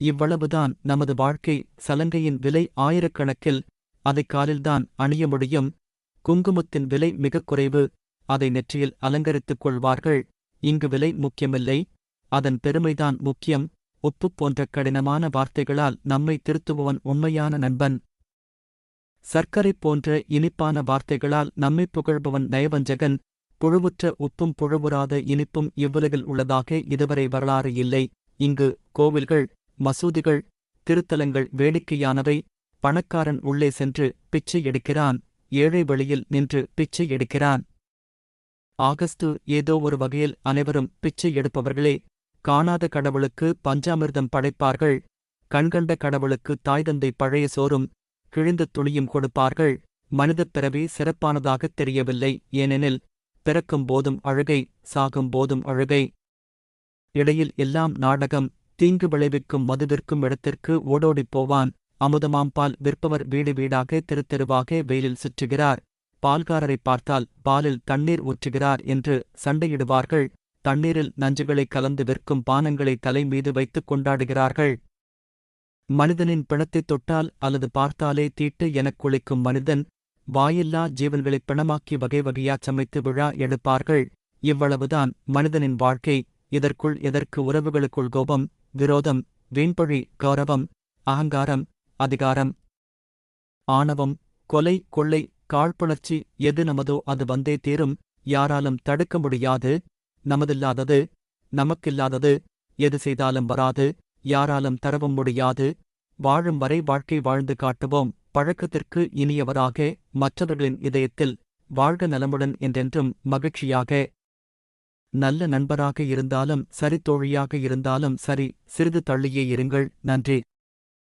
இவ்வளவுதான் நமது வாழ்க்கை. சலங்கையின் விலை ஆயிரக்கணக்கில், அதைக் காலில்தான் அணிய முடியும். குங்குமத்தின் விலை மிகக் குறைவு, அதை நெற்றியில் அலங்கரித்துக் கொள்வார்கள். இங்கு விலை முக்கியமில்லை, அதன் பெருமைதான் முக்கியம். உப்பு போன்ற கடினமான வார்த்தைகளால் நம்மை திருத்துபவன் உண்மையான நண்பன். சர்க்கரை போன்ற இனிப்பான வார்த்தைகளால் நம்மை புகழ்பவன் நயவஞ்சகன். புழுவுற்ற உப்பும் புழுவுறாத இனிப்பும் இவ்வுலகில் உள்ளதாக இதுவரை வரலாறு இல்லை. இங்கு கோவில்கள், மசூதிகள், திருத்தலங்கள் வேடிக்கையானவை. பணக்காரன் உள்ளே சென்று பிச்சை எடுக்கிறான், ஏழை வெளியில் நின்று பிச்சை எடுக்கிறான். ஆகஸ்து ஏதோ ஒரு வகையில் அனைவரும் பிச்சை எடுப்பவர்களே. காணாத கடவுளுக்கு பஞ்சாமிர்தம் படைப்பார்கள், கண்கண்ட கடவுளுக்கு தாய்தந்தை பழைய சோறும் கிழிந்த துணியும் கொடுப்பார்கள். மனிதப் பிறவி சிறப்பானதாகத் தெரியவில்லை, ஏனெனில் பிறக்கும் போதும் அழுகை, சாகும் போதும் அழுகை. இடையில் எல்லாம் நாடகம். தீங்கு விளைவிக்கும் மது விற்கும் இடத்திற்கு ஓடோடிப் போவான். அமுதமாம் பால் விற்பவர் வீடு வீடாக தெருத்தெருவாக வெயிலில் சுற்றுகிறார். பால்காரரைப் பார்த்தால் பாலில் தண்ணீர் ஊற்றுகிறார் என்று சண்டையிடுவார்கள். தண்ணீரில் நஞ்சுகளை கலந்து விற்கும் பானங்களை தலை மீது வைத்துக் கொண்டாடுகிறார்கள். மனிதனின் பிணத்தைத் தொட்டால் அல்லது பார்த்தாலே தீட்டு எனக் குளிக்கும் மனிதன். வாயில்லா ஜீவன்களைப் பிணமாக்கி வகை வகையாச் சமைத்து விழா எடுப்பார்கள். இவ்வளவுதான் மனிதனின் வாழ்க்கை. இதற்குள் எதற்கு உறவுகளுக்குள் கோபம், விரோதம், வீண்பழி, கௌரவம், அகங்காரம், அதிகாரம், ஆணவம், கொலை, கொள்ளை, காழ்ப்புணர்ச்சி? எது நமதோ அது வந்தே தீரும். யாராலும் தடுக்க முடியாது. நமதில்லாதது, நமக்கில்லாதது எது செய்தாலும் வராது, யாராலும் தரவும் முடியாது. வாழும் வரை வாழ்க்கை வாழ்ந்து காட்டுவோம். பழக்கத்திற்கு இனியவராக, மற்றவர்களின் இதயத்தில் வாழ்க நலமுடன், என்றென்றும் மகிழ்ச்சியாக. நல்ல நண்பராக இருந்தாலும் சரி, தோழியாக இருந்தாலும் சரி, சிறிது தள்ளியே இருங்கள். நன்றி.